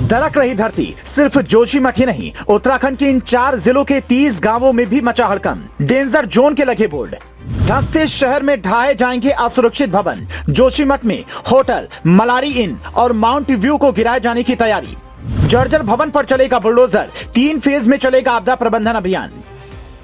दरक रही धरती। सिर्फ जोशीमठ ही नहीं, उत्तराखंड के इन 4 जिलों के 30 गांवों में भी मचा हड़कंप। डेंजर जोन के लगे बोर्ड। धंसते शहर में ढाए जाएंगे असुरक्षित भवन। जोशीमठ में होटल, मलारी इन और माउंट व्यू को गिराए जाने की तैयारी। जर्जर भवन पर चलेगा बुलडोजर। 3 फेज में चलेगा आपदा प्रबंधन अभियान।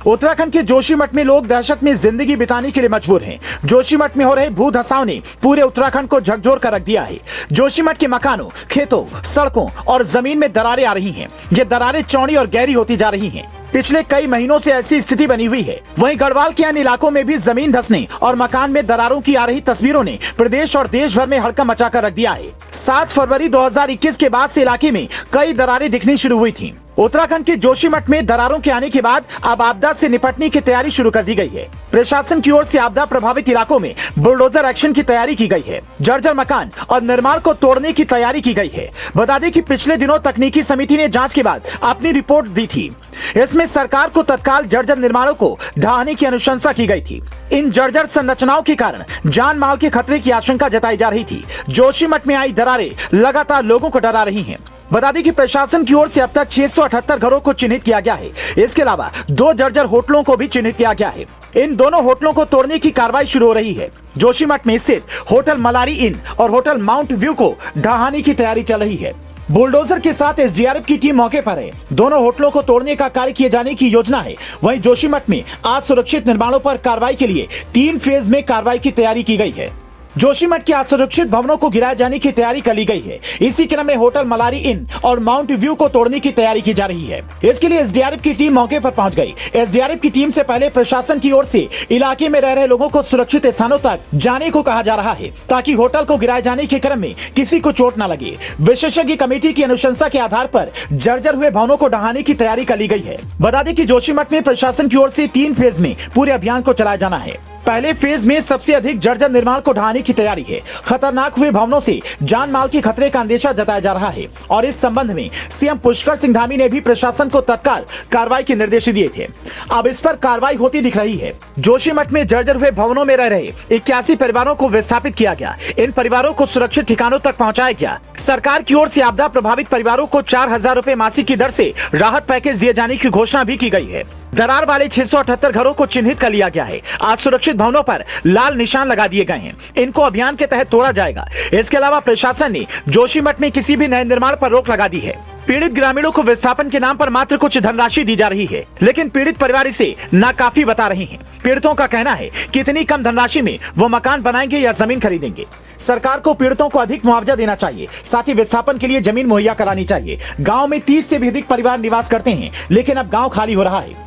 उत्तराखंड के जोशीमठ में लोग दहशत में जिंदगी बिताने के लिए मजबूर हैं। जोशीमठ में हो रहे भू धसाव ने पूरे उत्तराखंड को झकझोर कर रख दिया है। जोशीमठ के मकानों, खेतों, सड़कों और जमीन में दरारें आ रही हैं। ये दरारें चौड़ी और गहरी होती जा रही हैं। पिछले कई महीनों से ऐसी स्थिति बनी हुई है। वहीं गढ़वाल के अन्य इलाकों में भी जमीन धंसने और मकान में दरारों की आ रही तस्वीरों ने प्रदेश और देश भर में हड़कंप मचाकर रख दिया है। 7 फरवरी 2021 के बाद से इलाके में कई दरारें दिखनी शुरू हुई थीं। उत्तराखंड के जोशीमठ में दरारों के आने के बाद अब आपदा से निपटने की तैयारी शुरू कर दी गई है। प्रशासन की ओर से आपदा प्रभावित इलाकों में बुलडोजर एक्शन की तैयारी की गई है। जर्जर मकान और निर्माण को तोड़ने की तैयारी की गई है। बता दें कि पिछले दिनों तकनीकी समिति ने जांच के बाद अपनी रिपोर्ट दी थी। इसमें सरकार को तत्काल जर्जर निर्माणों को ढहाने की अनुशंसा की गई थी। इन जर्जर संरचनाओं के कारण जान माल के खतरे की आशंका जताई जा रही थी। जोशीमठ में आई दरारें लगातार लोगों को डरा रही हैं। बता दें कि प्रशासन की ओर से अब तक 678 घरों को चिन्हित किया गया है। इसके अलावा 2 जर्जर होटलों को भी चिन्हित किया गया है। इन दोनों होटलों को तोड़ने की कार्रवाई शुरू हो रही है। जोशीमठ में स्थित होटल मलारी इन और होटल माउंट व्यू को ढहाने की तैयारी चल रही है। बुलडोजर के साथ एसडीआरएफ की टीम मौके पर है। दोनों होटलों को तोड़ने का कार्य किए जाने की योजना है। वहीं जोशीमठ में आज सुरक्षित निर्माणों पर कार्रवाई के लिए 3 फेज में कार्रवाई की तैयारी की गई है। जोशीमठ के असुरक्षित भवनों को गिराए जाने की तैयारी कर ली गई है। इसी क्रम में होटल मलारी इन और माउंट व्यू को तोड़ने की तैयारी की जा रही है। इसके लिए एसडीआरएफ की टीम मौके पर पहुंच गई। एसडीआरएफ की टीम से पहले प्रशासन की ओर से इलाके में रह रहे लोगों को सुरक्षित स्थानों तक जाने को कहा जा रहा है, ताकि होटल को गिराए जाने के क्रम में किसी को चोट न लगे। विशेषज्ञ कमेटी की अनुशंसा के आधार पर जर्जर हुए भवनों को ढहाने की तैयारी कर ली गई है। बता दें कि जोशीमठ में प्रशासन की ओर से 3 फेज में पूरे अभियान को चलाया जाना है। पहले फेज में सबसे अधिक जर्जर निर्माण को ढहाने की तैयारी है। खतरनाक हुए भवनों से जान माल के खतरे का अंदेशा जताया जा रहा है और इस संबंध में सीएम पुष्कर सिंह धामी ने भी प्रशासन को तत्काल कार्रवाई के निर्देश दिए थे। अब इस पर कार्रवाई होती दिख रही है। जोशीमठ में जर्जर हुए भवनों में रह रहे 81 परिवारों को विस्थापित किया गया। इन परिवारों को सुरक्षित ठिकानों तक पहुंचाया गया। सरकार की ओर से आपदा प्रभावित परिवारों को 4000 रुपए मासिक की दर से राहत पैकेज दिए जाने की घोषणा भी की गई है। दरार वाले 678 घरों को चिन्हित कर लिया गया है। आज सुरक्षित भवनों पर लाल निशान लगा दिए गए हैं। इनको अभियान के तहत तोड़ा जाएगा। इसके अलावा प्रशासन ने जोशीमठ में किसी भी नए निर्माण पर रोक लगा दी है। पीड़ित ग्रामीणों को विस्थापन के नाम पर मात्र कुछ धनराशि दी जा रही है, लेकिन पीड़ित परिवार इसे नाकाफी बता रही हैं। पीड़ितों का कहना है कि इतनी कम धनराशि में वो मकान बनाएंगे या जमीन खरीदेंगे। सरकार को पीड़ितों को अधिक मुआवजा देना चाहिए, साथ ही विस्थापन के लिए जमीन मुहैया करानी चाहिए। गांव में 30 से भी अधिक परिवार निवास करते हैं, लेकिन अब गांव खाली हो रहा है।